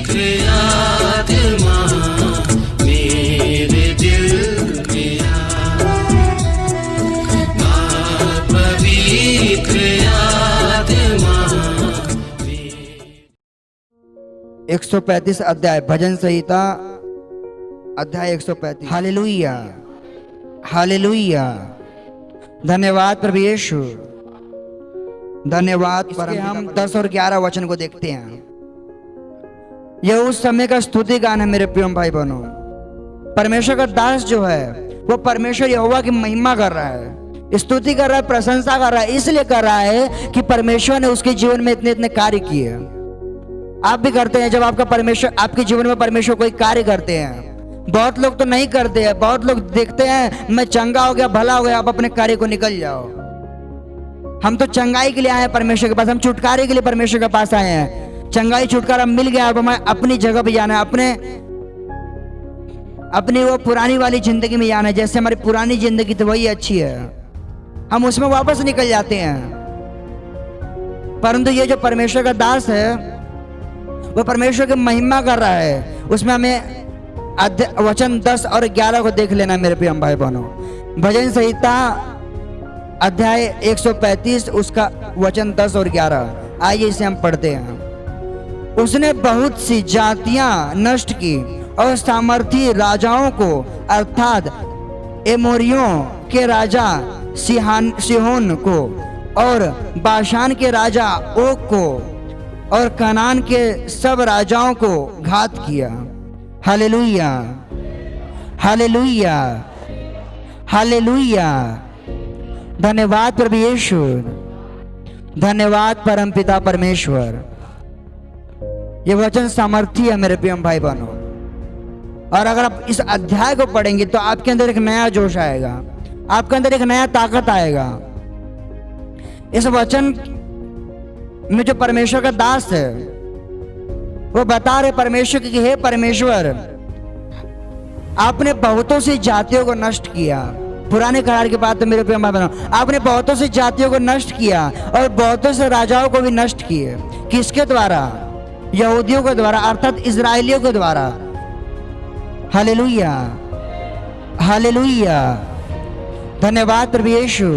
आत्मा मेरे दिल में पवित्र आत्मा। 135 अध्याय भजन संहिता अध्याय 135। Hallelujah hallelujah. धन्यवाद प्रभु यीशु, धन्यवाद। हम 10 और 11 वचन को देखते हैं। यह उस समय का स्तुति गान है मेरे प्रिय भाई बहनों। परमेश्वर का दास जो है वो परमेश्वर यहोवा की महिमा कर रहा है, स्तुति कर रहा है, प्रशंसा कर रहा है। इसलिए कर रहा है कि परमेश्वर ने उसके जीवन में इतने इतने कार्य किए। आप भी करते हैं। जब आपका परमेश्वर आपके जीवन में परमेश्वर कोई कार्य करते हैं, बहुत लोग तो नहीं करते हैं। बहुत लोग देखते हैं मैं चंगा हो गया, भला हो गया, आप अपने कार्य को निकल जाओ। हम तो चंगाई के लिए आए हैं परमेश्वर के पास, हम छुटकारे के लिए परमेश्वर के पास आए हैं। चंगाई छुटकारा मिल गया, अब हमें अपनी जगह पे जाना है, अपनी वो पुरानी वाली जिंदगी में जाना है। जैसे हमारी पुरानी जिंदगी थी वही अच्छी है, हम उसमें वापस निकल जाते हैं। परंतु ये जो परमेश्वर का दास है वो परमेश्वर की महिमा कर रहा है। उसमें हमें वचन 10 और 11 को देख लेना मेरे प्रिय भाई बहनों। भजन संहिता अध्याय 135 उसका वचन 10 और 11। आइए इसे हम पढ़ते हैं। उसने बहुत सी जातियां नष्ट की और सामर्थी राजाओं को अर्थात एमोरियों के राजा सिहोन को और बाशान के राजा ओग को और कनान के सब राजाओं को घात किया। Hallelujah hallelujah hallelujah. धन्यवाद प्रभु यीशु, धन्यवाद परमपिता परमेश्वर। ये वचन सामर्थी है मेरे प्रिय भाई बहनों। और अगर आप इस अध्याय को पढ़ेंगे तो आपके अंदर एक नया जोश आएगा, आपके अंदर एक नया ताकत आएगा। इस वचन में जो परमेश्वर का दास है वो बता रहे परमेश्वर की, हे परमेश्वर आपने बहुतों से जातियों को नष्ट किया। पुराने करार के बाद तो मेरे प्रिय भाई बहनों, आपने बहुतों से जातियों को नष्ट किया और बहुतों से राजाओं को भी नष्ट किए। किसके द्वारा? यहूदियों के द्वारा, अर्थात इजराइलियों के द्वारा। Hallelujah hallelujah. धन्यवाद प्रभु यीशु,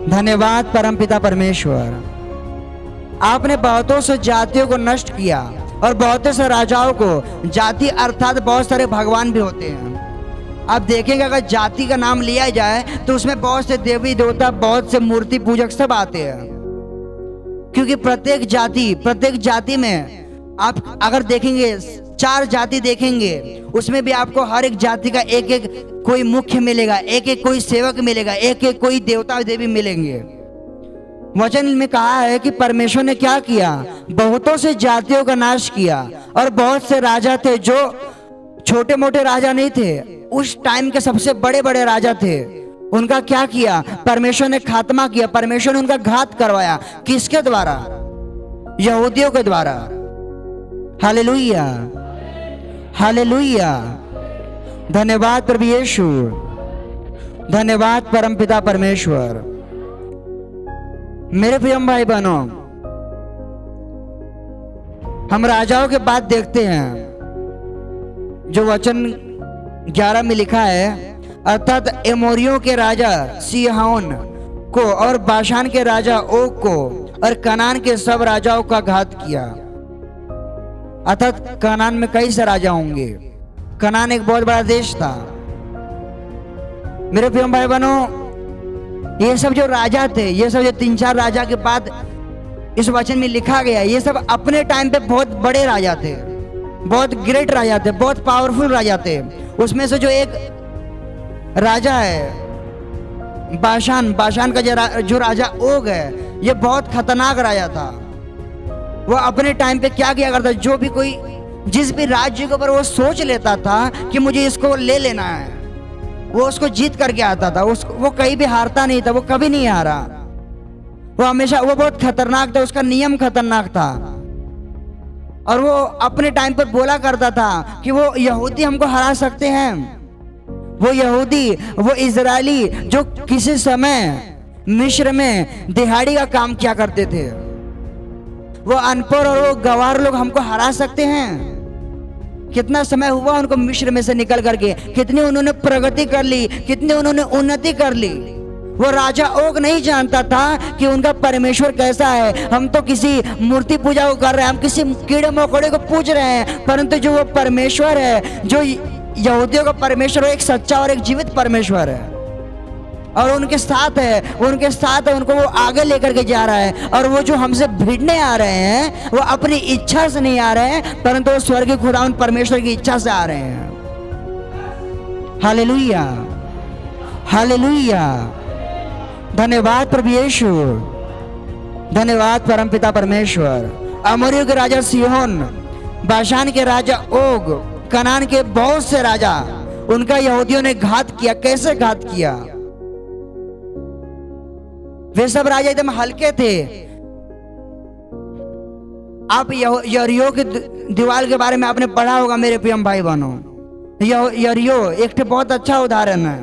धन्यवाद परमपिता परमेश्वर। आपने बहुतों से जातियों को नष्ट किया और बहुतों से राजाओं को, जाति अर्थात बहुत सारे भगवान भी होते हैं। आप देखेंगे अगर जाति का नाम लिया जाए तो उसमें बहुत से देवी देवता, बहुत से मूर्ति पूजक सब आते हैं। क्योंकि प्रत्येक जाति में आप अगर देखेंगे 4 जाति देखेंगे, उसमें भी आपको हर एक जाति का एक एक कोई मुख्य मिलेगा, एक एक कोई सेवक मिलेगा, एक एक कोई देवता देवी मिलेंगे। वचन में कहा है कि परमेश्वर ने क्या किया? बहुतों से जातियों का नाश किया। और बहुत से राजा थे जो छोटे मोटे राजा नहीं थे, उस टाइम के सबसे बड़े बड़े राजा थे। उनका क्या किया? परमेश्वर ने खात्मा किया, परमेश्वर ने उनका घात करवाया। किसके द्वारा? यहूदियों के द्वारा। Hallelujah hallelujah. धन्यवाद प्रभु यीशु, धन्यवाद परमपिता परमेश्वर। मेरे प्रिय भाई बहनों, हम राजाओं के बाद देखते हैं जो वचन 11 में लिखा है, अर्थात एमोरियों के राजा सिहोन को और बाशान के राजा ओग को और कनान के सब राजाओं का घात किया। अर्थात कनान में कई से राजा होंगे। कनान एक बहुत बड़ा देश था। मेरे प्रिय भाई बहनों, ये सब जो राजा थे, ये सब जो 3-4 राजा के बाद इस वचन में लिखा गया, ये सब अपने टाइम पे बहुत बड़े राजा थे, बहुत ग्रेट राजा थे, बहुत पावरफुल राजा थे। उसमें से जो एक राजा है बाशान का जो राजा ओग है, ये बहुत खतरनाक राजा था। वो अपने टाइम पे क्या किया करता, जो भी कोई जिस भी राज्य के ऊपर वो सोच लेता था कि मुझे इसको ले लेना है, वो उसको जीत करके आता था। वो कहीं भी हारता नहीं था, वो कभी नहीं हारा। वो हमेशा, वो बहुत खतरनाक था, उसका नियम खतरनाक था। और वो अपने टाइम पर बोला करता था कि वो यहूदी हमको हरा सकते हैं। वो यहूदी, वो इजरायली जो किसी समय मिस्र में दिहाड़ी का काम किया करते थे, वो अनपढ़ और वो गंवार लोग हमको हरा सकते हैं? कितना समय हुआ उनको मिस्र में से निकल करके, कितनी उन्होंने प्रगति कर ली, कितनी उन्होंने उन्नति कर ली। वो राजा ओग नहीं जानता था कि उनका परमेश्वर कैसा है। हम तो किसी मूर्ति पूजा को कर रहे हैं, हम किसी कीड़े मकोड़े को पूज रहे हैं, परंतु जो वो परमेश्वर है, जो यहूदियों का परमेश्वर, वो एक सच्चा और एक जीवित परमेश्वर है और उनके साथ है, उनके साथ है, उनको वो आगे लेकर के जा रहा है। और वो जो हमसे भिड़ने आ रहे हैं वो अपनी इच्छा से नहीं आ रहे हैं, परंतु वो स्वर्गीय खुदावंद परमेश्वर की इच्छा से आ रहे हैं। Hallelujah, hallelujah. धन्यवाद प्रभु यीशु, धन्यवाद परमपिता परमेश्वर। अमोरियों के राजा सिहोन, बाशान के राजा ओग, कनान के बहुत से राजा, उनका यहूदियों ने घात किया। कैसे घात किया? वे सब राजा एकदम हल्के थे। आप यरीहो की दीवार के बारे में आपने पढ़ा होगा मेरे प्रिय भाई बहनों। यरीहो एक बहुत अच्छा उदाहरण है।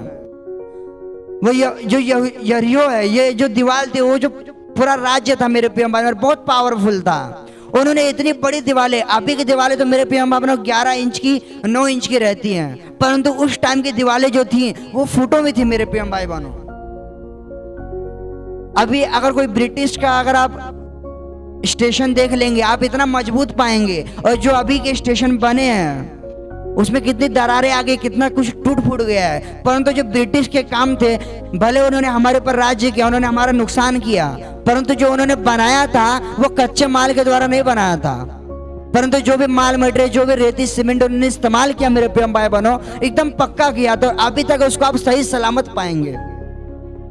वो जो यरीहो है, ये जो दीवार थी, वो जो पूरा राज्य था मेरे प्रिय भाई, बहुत पावरफुल था। उन्होंने इतनी बड़ी दीवारें, अभी की दीवारें तो मेरे प्रिय भाई 11 इंच की, 9 इंच की रहती हैं, परंतु उस टाइम की दीवारें जो थी वो फुटों में थी मेरे प्रिय भाई बहनों। अभी अगर कोई ब्रिटिश का अगर आप स्टेशन देख लेंगे, आप इतना मजबूत पाएंगे, और जो अभी के स्टेशन बने हैं उसमें कितनी दरारें आ गई, कितना कुछ टूट फूट गया है। परंतु जो ब्रिटिश के काम थे, भले उन्होंने हमारे पर राज्य किया, उन्होंने हमारा नुकसान किया, परंतु जो उन्होंने बनाया था वो कच्चे माल के द्वारा नहीं बनाया था, परंतु जो भी माल मटेरियल, जो भी रेती सीमेंट उन्होंने इस्तेमाल किया मेरे प्रिय भाई बहनों, एकदम पक्का किया। तो अभी तक उसको आप सही सलामत पाएंगे।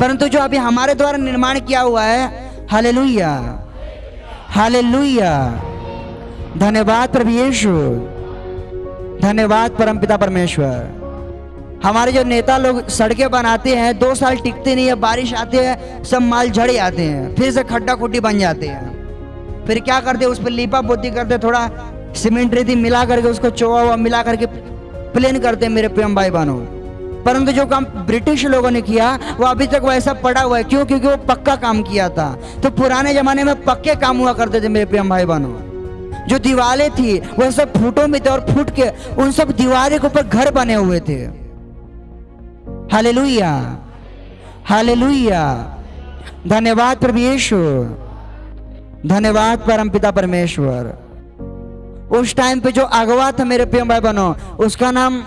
परंतु जो अभी हमारे द्वारा निर्माण किया हुआ है, हालेलुया, हालेलुया, धन्यवाद प्रभु यीशु, धन्यवाद परमपिता परमेश्वर। हमारे जो नेता लोग सड़कें बनाते हैं, 2 साल टिकते नहीं है, बारिश आती है, सब माल झड़ जाते हैं, फिर से खड्डा खुड्डी बन जाते हैं। फिर क्या करते हैं, उस पर लीपा पोती करते, थोड़ा सीमेंट रेती मिला करके उसको चौवा हुआ मिला करके प्लेन करते हैं मेरे प्रिय भाई बहनों। परंतु जो काम ब्रिटिश लोगों ने किया वो अभी तक वैसा पड़ा हुआ है। क्यों? क्योंकि वो पक्का काम किया था। तो पुराने जमाने में पक्के काम हुआ करते थे मेरे प्रिय भाई बहनों। जो दीवारें थी वो सब फुटों में थे, और फुट के उन सब दीवारें के ऊपर घर बने हुए थे। हालेलुया, हालेलुया, धन्यवाद प्रभु यीशु, धन्यवाद परमपिता परमेश्वर। उस टाइम पे जो अगवा था मेरे प्रिय भाई बहनों, उसका नाम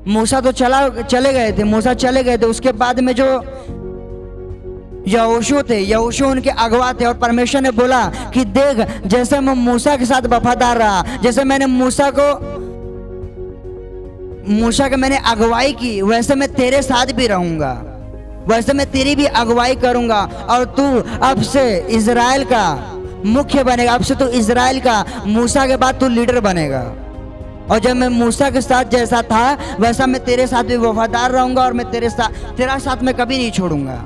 मूसा तो चले गए थे, मूसा चले गए थे। उसके बाद में जो यहोशू थे, यहोशू उनके अगवा थे, और परमेश्वर ने बोला कि देख, जैसे मैं मूसा के साथ वफादार रहा, जैसे मैंने मूसा के मैंने अगुवाई की, वैसे मैं तेरे साथ भी रहूंगा, वैसे मैं तेरी भी अगुवाई करूंगा, और तू अब से इजराइल का मुख्य बनेगा। अब से तू इजराइल का, मूसा के बाद तू लीडर बनेगा। और जब मैं मूसा के साथ जैसा था वैसा मैं तेरे साथ भी वफादार रहूंगा, और मैं तेरा साथ में कभी नहीं छोड़ूंगा।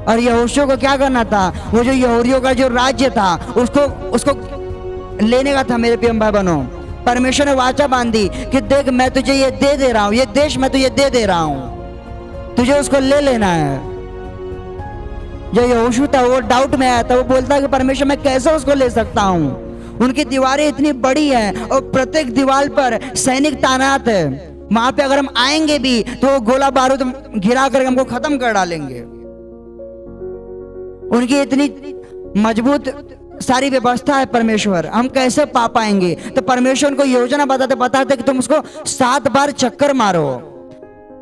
और यहोशू को क्या करना था? वो जो यहूदियों का जो राज्य था उसको लेने का था मेरे प्रिय भाई बहनों। परमेश्वर ने वाचा बांधी कि देख, मैं तुझे ये दे रहा हूँ, ये देश मैं तुझे दे रहा हूँ, तुझे उसको ले लेना है। जो यहोशू था वो डाउट में आया था, वो बोलता कि परमेश्वर मैं कैसे उसको ले सकता हूँ? उनकी दीवारें इतनी बड़ी हैं और प्रत्येक दीवार पर सैनिक तैनात है। वहां पे अगर हम आएंगे भी तो वो गोला बारूद गिरा कर हमको खत्म कर डालेंगे। उनकी इतनी मजबूत सारी व्यवस्था है परमेश्वर, हम कैसे पा पाएंगे? तो परमेश्वर उनको योजना बताते कि तुम उसको 7 बार चक्कर मारो,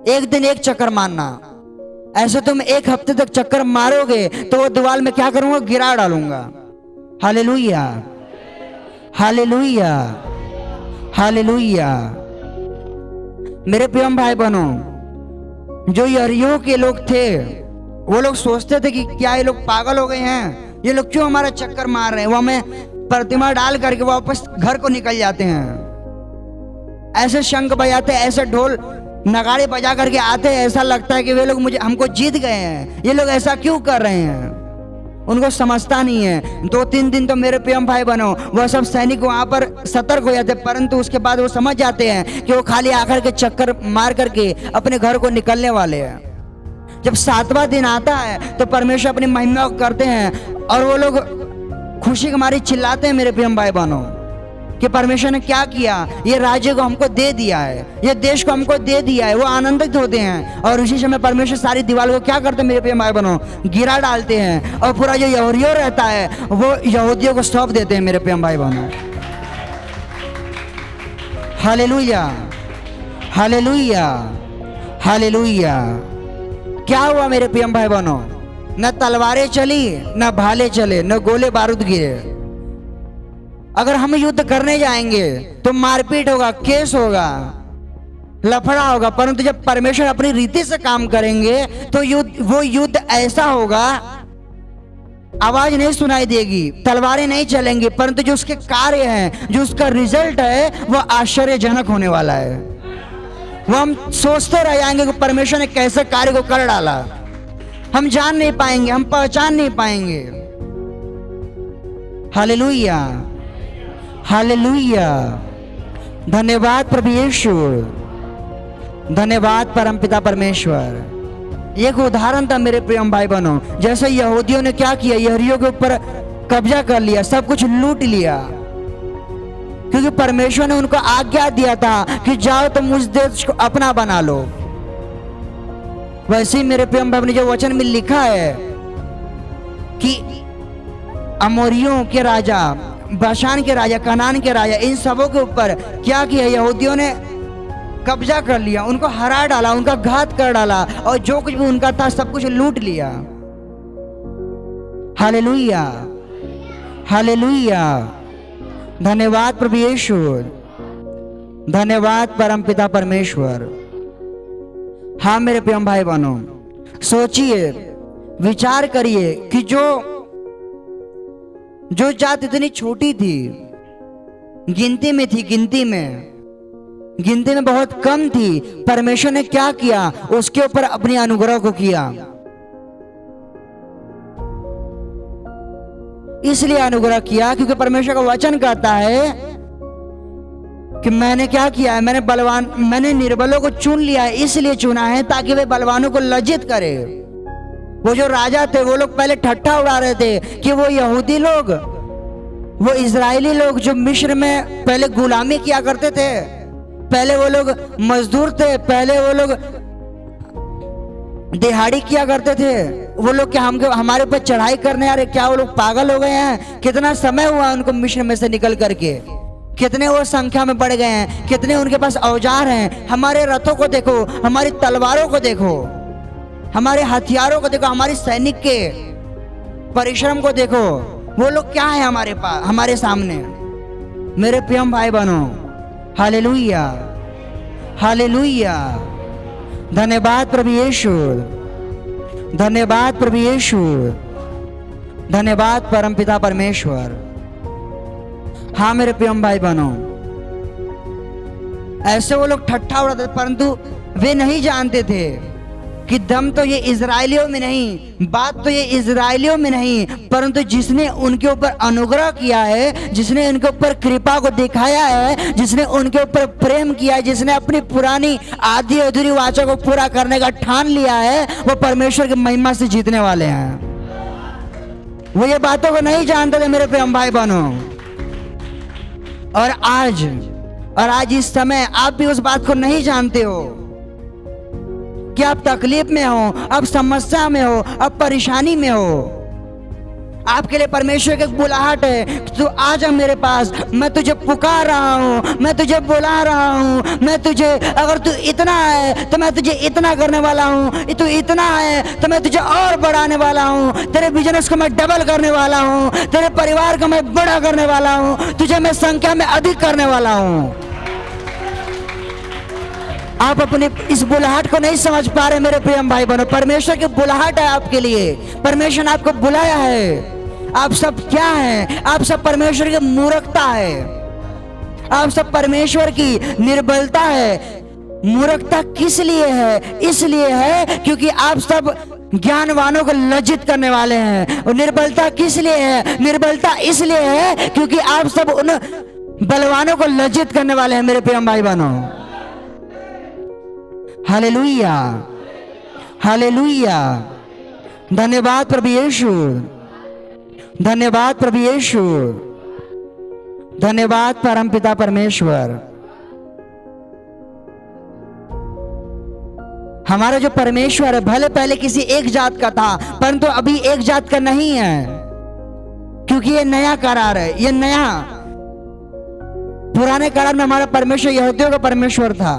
एक दिन एक चक्कर मारना। ऐसे तुम 1 हफ्ते तक चक्कर मारोगे तो वो दीवार में क्या करूंगा? गिरा डालूंगा। Hallelujah, hallelujah, hallelujah. मेरे प्रिय भाई बहनों, जो यरीहो के लोग थे वो लोग सोचते थे कि क्या ये लोग पागल हो गए हैं, ये लोग क्यों हमारा चक्कर मार रहे हैं? वो हमें प्रतिमा डाल करके वापस घर को निकल जाते हैं। ऐसे शंख बजाते, ऐसे ढोल नगाड़े बजा करके आते हैं, ऐसा लगता है कि वे लोग हमको जीत गए हैं। ये लोग ऐसा क्यों कर रहे हैं? उनको समझता नहीं है। 2-3 दिन तो मेरे प्रिय भाई बनो वह सब सैनिक वहां पर सतर्क हो जाते, परंतु उसके बाद वो समझ जाते हैं कि वो खाली आकर के चक्कर मार करके अपने घर को निकलने वाले हैं। जब 7वां दिन आता है तो परमेश्वर अपनी महिमा करते हैं और वो लोग खुशी के मारे चिल्लाते हैं मेरे प्रिय भाई बहनों कि परमेश्वर ने क्या किया, ये राज्य को हमको दे दिया है, ये देश को हमको दे दिया है। वो आनंदित होते हैं और उसी समय परमेश्वर सारी दीवार को क्या करते हैं मेरे प्रिय भाई बहनों, गिरा डालते हैं और पूरा जो यहूदियों रहता है वो यहूदियों को सौंप देते हैं मेरे प्रिय भाई बहनों। Hallelujah, hallelujah, hallelujah. क्या हुआ मेरे प्रिय भाई बहनों, न तलवारें चली, न भाले चले, न गोले बारूद गिरे। अगर हम युद्ध करने जाएंगे तो मारपीट होगा, केस होगा, लफड़ा होगा, परंतु जब परमेश्वर अपनी रीति से काम करेंगे तो वो युद्ध ऐसा होगा, आवाज नहीं सुनाई देगी, तलवारें नहीं चलेंगी, परंतु जो उसके कार्य हैं, जो उसका रिजल्ट है वो आश्चर्यजनक होने वाला है। वो हम सोचते रह जाएंगे कि परमेश्वर ने कैसे कार्य को कर डाला, हम जान नहीं पाएंगे, हम पहचान नहीं पाएंगे। Hallelujah, hallelujah. धन्यवाद प्रभु यीशु, धन्यवाद परमपिता परमेश्वर। एक उदाहरण था मेरे प्रिय भाई बहनों, जैसे यहूदियों ने क्या किया, यहूदियों के ऊपर कब्जा कर लिया, सब कुछ लूट लिया, क्योंकि परमेश्वर ने उनको आज्ञा दिया था कि जाओ तुम उस देश को अपना बना लो। वैसे ही मेरे प्रिय भाई, जो वचन में लिखा है कि अमोरियों के राजा, बाशान के राजा, कनान के राजा, इन सबों के ऊपर क्या किया, यहूदियों ने कब्जा कर लिया, उनको हरा डाला, उनका घात कर डाला और जो कुछ भी उनका था सब कुछ लूट लिया। Hallelujah, hallelujah. धन्यवाद प्रभु यीशु, धन्यवाद परमपिता परमेश्वर। हाँ मेरे प्रिय भाई बहनों, सोचिए, विचार करिए कि जो जात इतनी छोटी थी, गिनती में थी, गिनती में बहुत कम थी, परमेश्वर ने क्या किया, उसके ऊपर अपनी अनुग्रह को किया। इसलिए अनुग्रह किया क्योंकि परमेश्वर का वचन कहता है कि मैंने क्या किया है, मैंने निर्बलों को चुन लिया है, इसलिए चुना है ताकि वे बलवानों को लज्जित करे। वो जो राजा थे वो लोग पहले ठट्ठा उड़ा रहे थे कि वो यहूदी लोग, वो इजरायली लोग जो मिस्र में पहले गुलामी किया करते थे, पहले वो लोग मजदूर थे, पहले वो लोग दिहाड़ी किया करते थे, वो लोग क्या हमारे ऊपर चढ़ाई करने आ रहे, क्या वो लोग पागल हो गए हैं? कितना समय हुआ उनको मिस्र में से निकल करके, कितने वो संख्या में बढ़ गए हैं, कितने उनके पास औजार हैं। हमारे रथों को देखो, हमारी तलवारों को देखो, हमारे हथियारों को देखो, हमारी सैनिक के परिश्रम को देखो, वो लोग क्या है हमारे पास, हमारे सामने। मेरे प्रिय भाई बहनों, हालेलुया, हालेलुया। धन्यवाद प्रभु यीशु, धन्यवाद प्रभु यीशु, धन्यवाद परमपिता परमेश्वर। हाँ मेरे प्रिय भाई बहनों, ऐसे वो लोग ठट्ठा उड़ाते, परंतु वे नहीं जानते थे कि दम तो ये इजरायलियों में नहीं, बात तो ये इजरायलियों में नहीं, परंतु जिसने उनके ऊपर अनुग्रह किया है, जिसने उनके ऊपर कृपा को दिखाया है, जिसने उनके ऊपर प्रेम किया है, जिसने अपनी पुरानी आधी अधूरी वाचा को पूरा करने का ठान लिया है, वो परमेश्वर की महिमा से जीतने वाले हैं। वो ये बातों को नहीं जानते थे मेरे प्रिय भाई बहनों, और आज इस समय आप भी उस बात को नहीं जानते हो कि आप तकलीफ में हो, आप समस्या में हो, आप परेशानी में हो। आपके लिए परमेश्वर की एक बुलाहट है, तू आ जा मेरे पास, मैं तुझे पुकार रहा हूँ, मैं तुझे बुला रहा हूँ, मैं तुझे, अगर तू इतना है तो मैं तुझे इतना करने वाला हूँ, तू इतना है तो मैं तुझे और बढ़ाने वाला हूँ, तेरे बिजनेस को मैं डबल करने वाला हूँ, तेरे परिवार को मैं बड़ा करने वाला हूँ, तुझे मैं संख्या में अधिक करने वाला हूँ। आप अपने इस बुलाहट को नहीं समझ पा रहे मेरे प्रिय भाई बहनों, परमेश्वर की बुलाहट है आपके लिए, परमेश्वर ने आपको बुलाया है। आप सब क्या हैं? आप सब परमेश्वर की मूर्खता है, आप सब परमेश्वर की निर्बलता है। मूर्खता किस लिए है? इसलिए है क्योंकि आप सब ज्ञानवानों को लज्जित करने वाले हैं। और निर्बलता किस लिए है? निर्बलता इसलिए है क्योंकि आप सब उन बलवानों को लज्जित करने वाले हैं मेरे प्रिय भाई बहनों। Hallelujah, hallelujah. धन्यवाद प्रभु यीशु, धन्यवाद प्रभु यीशु, धन्यवाद परमपिता परमेश्वर। हमारा जो परमेश्वर है भले पहले किसी एक जात का था, परंतु अभी एक जात का नहीं है, क्योंकि ये नया करार है, ये नया। पुराने करार में हमारा परमेश्वर यहूदियों का परमेश्वर था,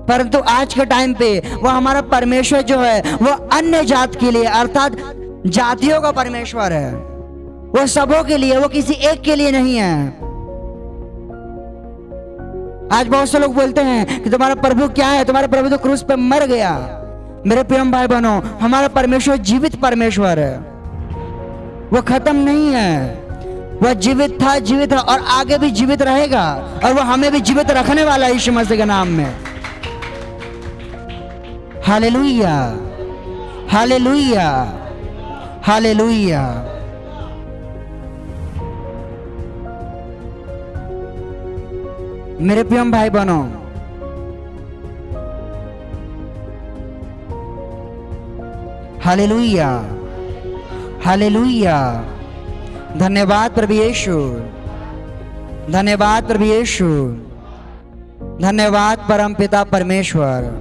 परंतु आज के टाइम पे वो हमारा परमेश्वर जो है वो अन्य जात के लिए अर्थात जातियों का परमेश्वर है। वो सबों के लिए, वो किसी एक के लिए नहीं है। आज बहुत से लोग बोलते हैं कि तुम्हारा प्रभु क्या है, तुम्हारा प्रभु तो क्रूस पे मर गया। मेरे प्रिय भाई बहनों, हमारा परमेश्वर जीवित परमेश्वर है, वो खत्म नहीं है। वह जीवित था, जीवित है और आगे भी जीवित रहेगा, और वो हमें भी जीवित रखने वाला है यीशु मसीह के नाम में। Hallelujah, hallelujah, hallelujah. मेरे प्रिय भाई बहनों, हालेलुया, हालेलुया। धन्यवाद प्रभु यीशु, धन्यवाद प्रभु यीशु, धन्यवाद परमपिता परमेश्वर।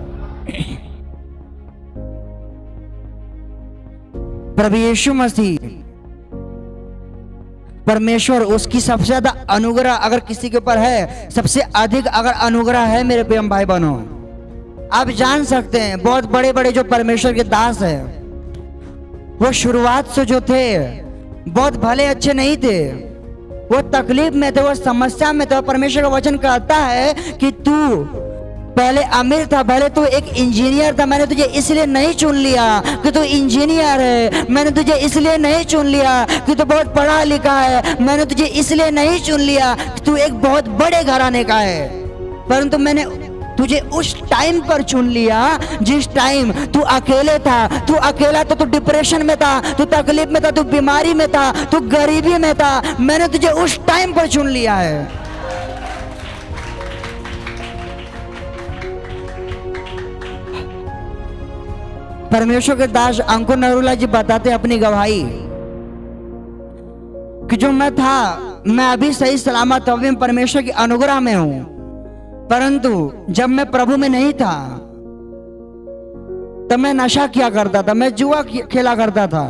प्रभु यीशु मसीह परमेश्वर, उसकी सबसे ज्यादा अनुग्रह अगर किसी के ऊपर है, सबसे अधिक अगर अनुग्रह है मेरे प्रिय भाई बहनों, आप जान सकते हैं बहुत बड़े बड़े जो परमेश्वर के दास है, वो शुरुआत से जो थे बहुत भले अच्छे नहीं थे, वो तकलीफ में थे, वो समस्या में थे। परमेश्वर का वचन कहता है कि तू पहले अमीर था, पहले तू एक इंजीनियर था, मैंने तुझे इसलिए नहीं चुन लिया कि तू इंजीनियर है, मैंने तुझे इसलिए नहीं चुन लिया कि तू बहुत पढ़ा लिखा है, मैंने तुझे इसलिए नहीं चुन लिया कि तू एक बहुत बड़े घराने का है, परंतु मैंने तुझे उस टाइम पर चुन लिया जिस टाइम तू अकेले था, तू अकेला था, तू डिप्रेशन में था, तू तकलीफ में था, तू बीमारी में था, तू गरीबी में था, मैंने तुझे उस टाइम पर चुन लिया है। परमेश्वर के दास अंकुर नरूला जी बताते अपनी गवाही कि जो मैं था, मैं अभी सही सलामत अभी परमेश्वर की अनुग्रह में हूं, परंतु जब मैं प्रभु में नहीं था तब मैं नशा किया करता था, मैं जुआ खेला करता था,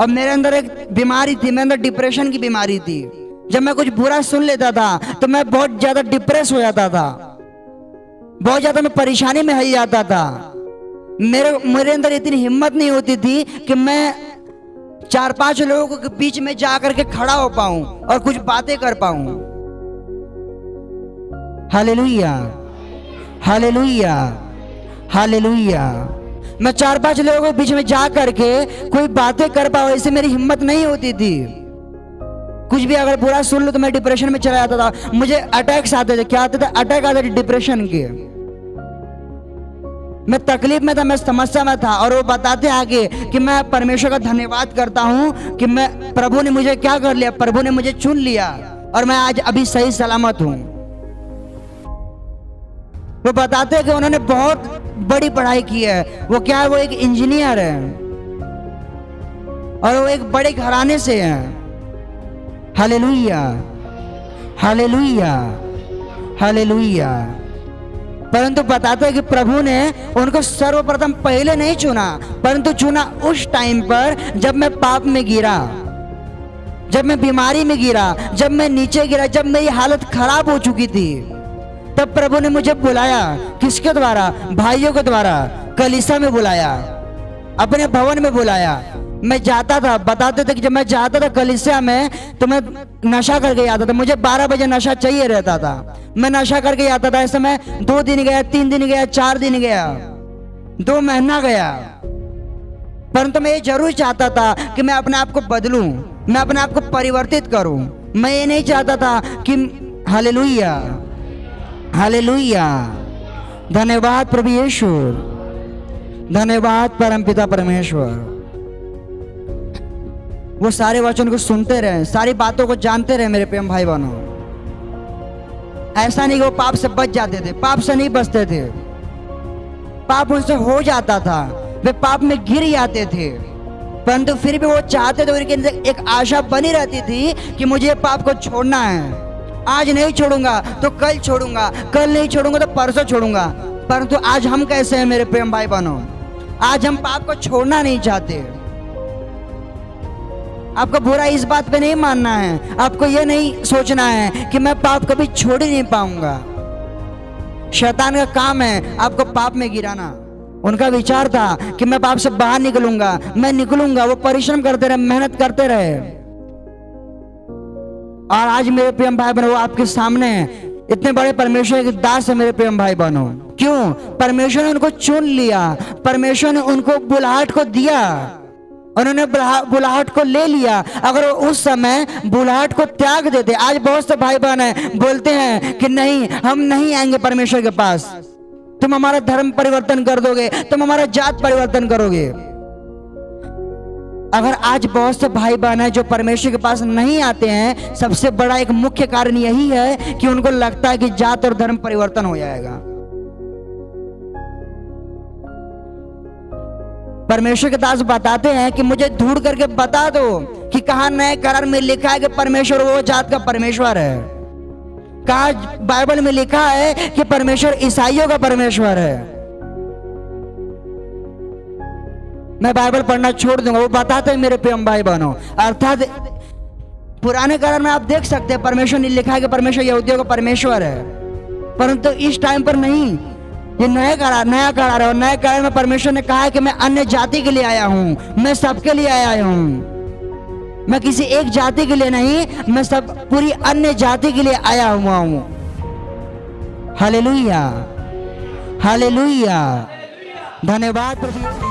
और मेरे अंदर एक बीमारी थी, मेरे अंदर डिप्रेशन की बीमारी थी। जब मैं कुछ बुरा सुन लेता था तो मैं बहुत ज्यादा डिप्रेस हो जाता था, बहुत ज्यादा मैं परेशानी में हो जाता था। मेरे अंदर इतनी हिम्मत नहीं होती थी कि मैं 4-5 लोगों के बीच में जाकर के खड़ा हो पाऊं और कुछ बातें कर पाऊं। Hallelujah, hallelujah, hallelujah. मैं 4-5 लोगों के बीच में जा करके कोई बातें कर पाऊं, ऐसे मेरी हिम्मत नहीं होती थी। कुछ भी अगर बुरा सुन लो तो मैं डिप्रेशन में चला जाता था, मुझे अटैक्स आते थे। क्या आते थे? अटैक आते थे डिप्रेशन के। मैं तकलीफ में था, मैं समस्या में था, और वो बताते आगे कि मैं परमेश्वर का धन्यवाद करता हूं कि मैं प्रभु ने मुझे क्या कर लिया, प्रभु ने मुझे चुन लिया और मैं आज अभी सही सलामत हूं। वो बताते हैं कि उन्होंने बहुत बड़ी पढ़ाई की है। वो क्या है? वो एक इंजीनियर है और वो एक बड़े घराने से है। Hallelujah, hallelujah, hallelujah. परंतु बताते हैं कि प्रभु ने उनको सर्वप्रथम पहले नहीं चुना, परंतु चुना उस टाइम पर जब मैं पाप में गिरा, जब मैं बीमारी में गिरा, जब मैं नीचे गिरा, जब मेरी हालत खराब हो चुकी थी, तब प्रभु ने मुझे बुलाया। किसके द्वारा? भाइयों के द्वारा। कलीसिया में बुलाया, अपने भवन में बुलाया। मैं जाता था, बताते थे कि जब मैं जाता था कलीसिया में तो मैं नशा करके आता था। मुझे 12 बजे नशा चाहिए रहता था, मैं नशा करके आता था। ऐसे मैं 2 दिन गया, 3 दिन गया, 4 दिन गया, 2 महीना गया, परंतु मैं ये जरूर चाहता था कि मैं अपने आप को बदलूं, मैं अपने आप को परिवर्तित करूं। मैं ये नहीं चाहता था कि हालेलुया, हालेलुया। धन्यवाद प्रभु यीशु, धन्यवाद परमपिता परमेश्वर। वो सारे वचन को सुनते रहे, सारी बातों को जानते रहे मेरे प्रेम भाई बहनों। ऐसा नहीं कि वो पाप से बच जाते थे, पाप से नहीं बचते थे, पाप उनसे हो जाता था, वे पाप में गिर जाते थे, परंतु फिर भी वो चाहते थे, उनके अंदर एक आशा बनी रहती थी कि मुझे पाप को छोड़ना है। आज नहीं छोड़ूंगा तो कल छोड़ूंगा, कल नहीं छोड़ूंगा तो परसों छोड़ूंगा। परंतु आज हम कैसे हैं मेरे प्रेम भाई बहनों? आज हम पाप को छोड़ना नहीं चाहते। आपको बुरा इस बात पे नहीं मानना है, आपको यह नहीं सोचना है कि मैं पाप कभी छोड़ ही नहीं पाऊंगा। शैतान का काम है आपको पाप में गिराना। उनका विचार था कि मैं पाप से बाहर निकलूंगा, मैं निकलूंगा। वो परिश्रम करते रहे, मेहनत करते रहे। और आज मेरे प्रेम भाई बहनों, वो आपके सामने इतने बड़े परमेश्वर के दास है मेरे प्रेम भाई बहनों। क्यों? परमेश्वर ने उनको चुन लिया, परमेश्वर ने उनको बुलाहट को दिया, उन्होंने बुलाहट को ले लिया। अगर वो उस समय बुलाहट को त्याग देते, आज बहुत से भाई बहन है बोलते हैं कि नहीं, हम नहीं आएंगे परमेश्वर के पास, तुम हमारा धर्म परिवर्तन कर दोगे, तुम हमारा जात परिवर्तन करोगे। अगर आज बहुत से भाई बहन है जो परमेश्वर के पास नहीं आते हैं, सबसे बड़ा एक मुख्य कारण यही है कि उनको लगता है कि जात और धर्म परिवर्तन हो जाएगा। परमेश्वर के दास बताते हैं कि मुझे ढूंढ करके बता दो कि कहां नए करार में लिखा है कि परमेश्वर वो जात का परमेश्वर है। कहा बाइबल में लिखा है कि परमेश्वर ईसाइयों का परमेश्वर है। मैं बाइबल पढ़ना छोड़ दूंगा, वो बताते हैं मेरे प्रेम भाई बहनों। अर्थात पुराने करार में आप देख सकते हैं परमेश्वर ने लिखा है कि परमेश्वर यहूदियों का परमेश्वर है, परंतु इस टाइम पर नहीं। ये नया करार है, और नए करार में परमेश्वर ने कहा है कि मैं अन्य जाति के लिए आया हूं, मैं सबके लिए आया हूं। मैं किसी एक जाति के लिए नहीं, मैं सब पूरी अन्य जाति के लिए आया हुआ हूं। हालेलुया, हालेलुया, धन्यवाद प्रभु।